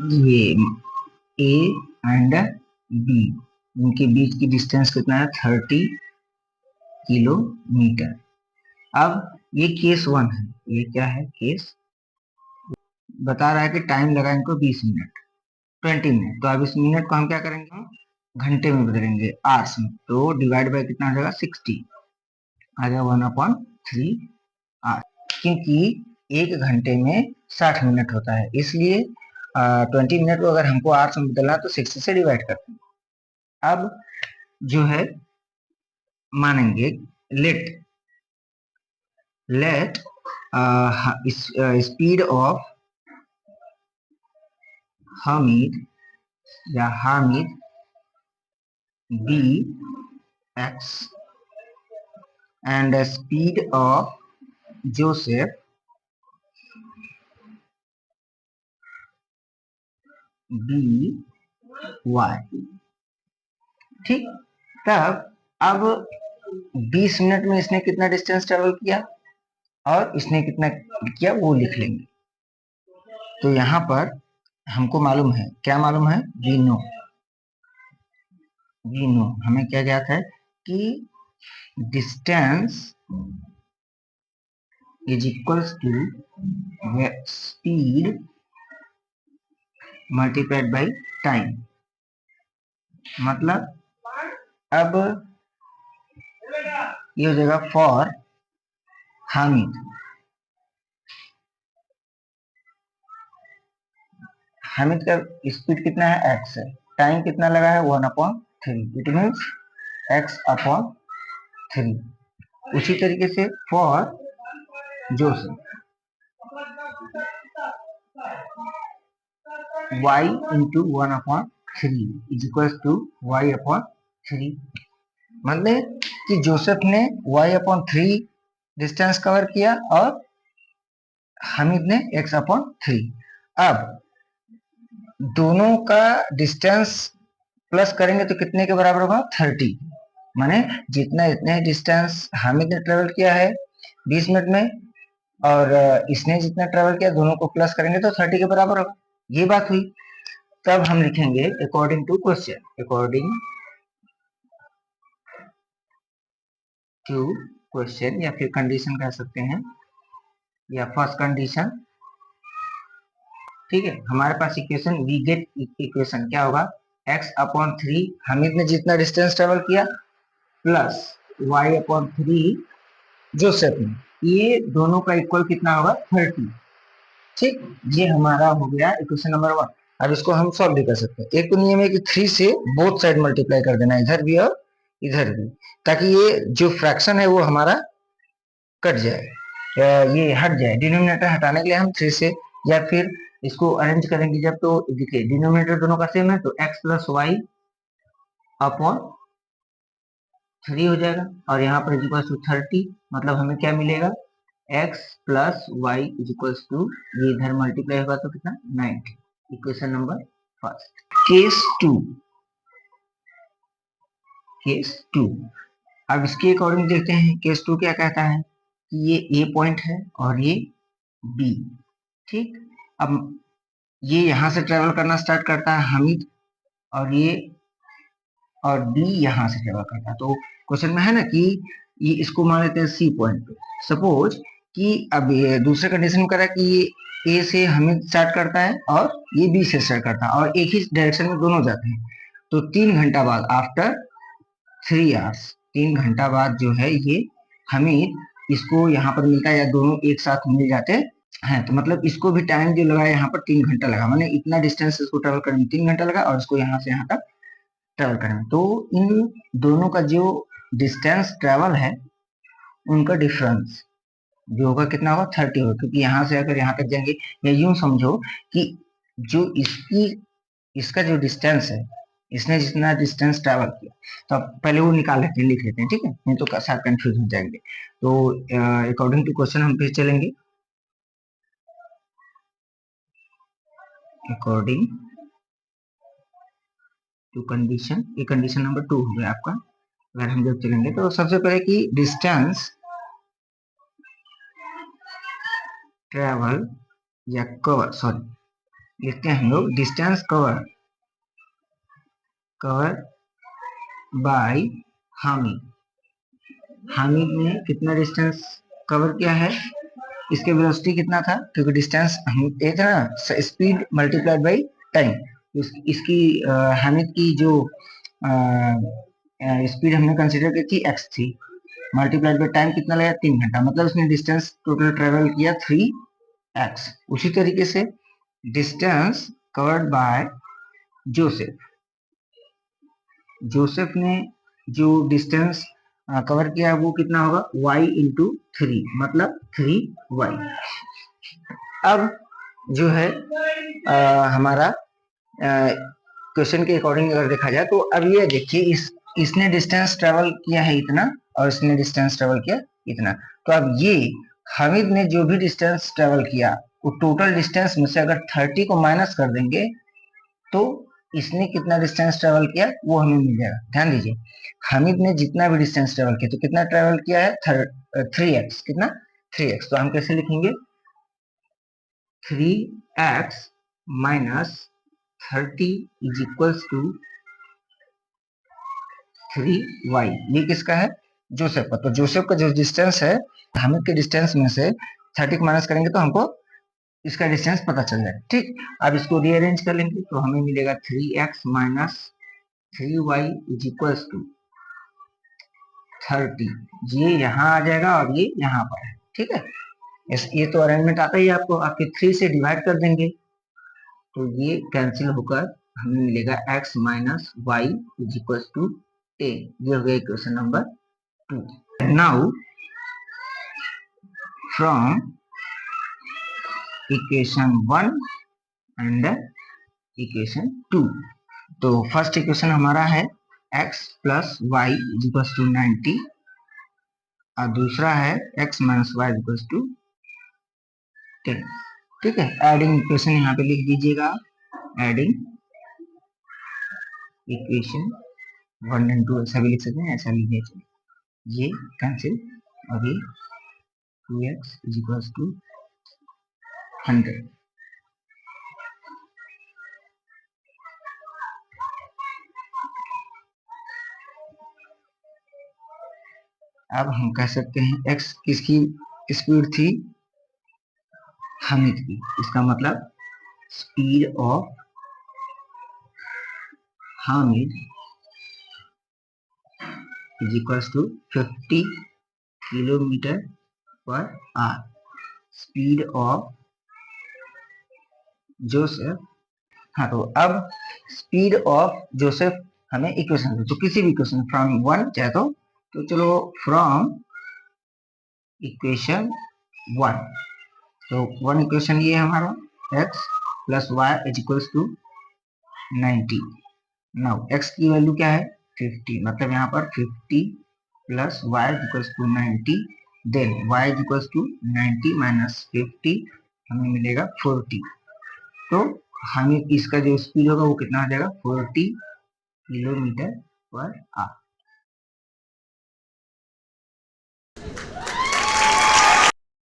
ये A and B, इनके बीच की डिस्टेंस कितना है 30 किलोमीटर। अब ये केस 1 है, ये क्या है केस, बता रहा है कि टाइम लगा इनको 20 मिनट 20 मिनट। तो अब इस मिनट को हम क्या करेंगे, घंटे में बदलेंगे, आवर्स में। तो डिवाइड बाय कितना आ जाएगा 60, आ जाएगा 1/3 आवर्स, क्योंकि एक घंटे में 60 मिनट होता है, इसलिए 20 मिनट को अगर हमको आवर्स में बदलना तो 60 से डिवाइड करते हैं। अब जो है मानेंगे लेट स्पीड ऑफ हामिद या Hamid be x and the speed of Joseph B Y। ठीक, तब अब 20 मिनट में इसने कितना डिस्टेंस ट्रेवल किया और इसने कितना किया वो लिख लेंगे। तो यहाँ पर हमको मालूम है, क्या मालूम है, वी नो हमें क्या ज्ञात है कि distance is equals to speed multiplied by time. मतलब अब ये हो जाएगा फॉर हामिद, हामिद का स्पीड कितना है x है, टाइम कितना लगा है 1/3, इट मीन्स x/3। उसी तरीके से for Joseph y into 1/3 is equal to y/3। मतलब कि जोसेफ ने y/3 डिस्टेंस कवर किया और हामिद ने x/3। अब दोनों का डिस्टेंस प्लस करेंगे तो कितने के बराबर होगा 30, माने जितना इतने डिस्टेंस हामिद ने ट्रेवल किया है 20 मिनट में और इसने जितना ट्रेवल किया दोनों को प्लस करेंगे तो 30 के बराबर होगा। ये बात हुई। तब हम लिखेंगे according to question, according to question या फिर कंडीशन कह सकते हैं, या फर्स्ट कंडीशन। ठीक है, हमारे पास इक्वेशन वी गेट इक्वेशन क्या होगा, x/3 हामिद ने जितना डिस्टेंस ट्रेवल किया प्लस y/3 जोसेफ ने, ये दोनों का इक्वल कितना होगा 30। ठीक, ये हमारा हो गया इक्वेशन नंबर 1। अब इसको हम सॉल्व भी कर सकते हैं। एक तो नियम है कि 3 से बोथ साइड मल्टीप्लाई कर देना, इधर भी और इधर भी, ताकि ये जो फ्रैक्शन है वो हमारा कट जाए, ये हट जाए। डिनोमिनेटर हटाने के लिए हम 3 से, या फिर इसको अरेंज करेंगे जब, तो देखिए डिनोमिनेटर दोनों का सेम है तो x प्लस वाई अपॉन 3 हो जाएगा, और यहाँ पर इक्वल टू 30, मतलब हमें क्या मिलेगा x plus y is equal to, ये इधर मल्टीप्लाई होगा तो कितना 90। Equation number first. Case 2, case 2, अब इसके अकॉर्डिंग देखते हैं केस 2 क्या कहता है कि ये ए पॉइंट है और ये बी। ठीक, अब ये यहां से ट्रेवल करना स्टार्ट करता है हामिद, और डी यहाँ से ट्रेवल करता है। तो क्वेश्चन में है ना कि ये इसको मान लेते हैं सी पॉइंट पे। सपोज कि अब ये दूसरे कंडीशन में करा कि ये ए से हामिद स्टार्ट करता है और ये बी से स्टार्ट करता है और एक ही डायरेक्शन में दोनों जाते हैं। तो 3 घंटा बाद, आफ्टर 3 आवर्स, 3 घंटा बाद जो है ये हामिद इसको यहाँ पर मिलता है, या दोनों एक साथ मिल जाते हैं। तो मतलब इसको भी टाइम जो लगा यहाँ पर 3 घंटा लगा, माने इतना डिस्टेंस इसको ट्रेवल करने में 3 घंटा लगा और इसको यहाँ से यहाँ तक ट्रेवल करें। तो इन दोनों का जो डिस्टेंस ट्रेवल है उनका डिफरेंस जो होगा कितना होगा 30 होगा, क्योंकि यहाँ से अगर यहाँ तक जाएंगे, या यूं समझो कि जो इसका जो डिस्टेंस है, इसने जितना डिस्टेंस ट्रेवल किया, तो अब पहले वो निकाल लेते हैं, लिख लेते हैं, ठीक है, नहीं तो साथ कंफ्यूज हो जाएंगे। तो अकॉर्डिंग टू क्वेश्चन हम फिर चलेंगे, अकॉर्डिंग टू कंडीशन, ये कंडीशन नंबर 2 हो गया आपका। अगर हम जब चलेंगे तो सबसे पहले कि डिस्टेंस ट्रेवल या कवर, सॉरी लिखते हैं हम लोग distance cover by Hamid. Hamid ने कितना डिस्टेंस कवर किया है, इसके वेलोसिटी कितना था, क्योंकि डिस्टेंस ये था ना स्पीड मल्टीप्लाइड बाई टाइम। इसकी हामिद की जो स्पीड हमने कंसीडर की थी x थी, मल्टीप्लाइड बाई टाइम कितना लगा 3 घंटा, मतलब उसने डिस्टेंस टोटल ट्रेवल किया 3x। उसी तरीके से distance covered by Joseph, Joseph ने जो डिस्टेंस कवर किया वो कितना होगा y इंटू 3, मतलब 3y। अब जो है हमारा क्वेश्चन के अकॉर्डिंग अगर देखा जाए तो अब ये देखिए इसने डिस्टेंस ट्रेवल किया है इतना और इसने डिस्टेंस ट्रेवल किया इतना। तो अब ये हामिद ने जो भी डिस्टेंस ट्रेवल किया वो टोटल डिस्टेंस में से अगर 30 को माइनस कर देंगे तो इसने कितना डिस्टेंस ट्रेवल किया वो हमें मिल जाएगा। ध्यान दीजिए, हामिद ने जितना भी डिस्टेंस ट्रेवल किया तो कितना ट्रेवल किया है 3x, कितना 3x। तो हम कैसे लिखेंगे 3x minus 30 is equals to 3y। ये किसका है जोसेफ का। तो जोसेफ का जो डिस्टेंस है हामिद के डिस्टेंस में से 30 को माइनस करेंगे तो हमको इसका डिस्टेंस पता चल जाएगा। ठीक, अब इसको रीअरेंज कर लेंगे तो हमें मिलेगा 3x minus 3y is equals to 30। ये यहाँ आ जाएगा और ये यहाँ पर है। ठीक है, ये तो अरेंजमेंट आता ही आपको, आपके 3 से डिवाइड कर देंगे तो ये कैंसिल होकर हमें मिलेगा x minus y is equals to 10। ये हो गया equation number 2। Now from equation 1 and equation 2, तो फर्स्ट इक्वेशन हमारा है x plus y is equals to 90 और दूसरा है x minus y is equals to 10। ठीक है, एडिंग इक्वेशन यहाँ पे लिख दीजिएगा, एडिंग इक्वेशन 1 एंड 2 ऐसा भी लिख सकते हैं, ऐसा लिख दीजिए, ये कैंसिल और ये 2x इज इक्वल्स टू 100। अब हम कह सकते हैं x किसकी स्पीड थी हामिद की, इसका मतलब speed of Hamid is equals to 50 kilometre per hour. Speed of Joseph, हाँ तो अब स्पीड ऑफ जोसेफ हमें इक्वेशन दे, तो किसी भी इक्वेशन फ्रॉम 1 चाहे तो चलो फ्रॉम इक्वेशन 1, तो 1 इक्वेशन ये है हमारा x plus y is equals to 90। Now x की वैल्यू क्या है 50, मतलब यहाँ पर 50 plus y is equals to 90, then y is equals to 90 minus 50 हमें मिलेगा 40। तो हमें इसका जो स्पीड होगा वो कितना आ जाएगा 40 किलोमीटर पर आवर।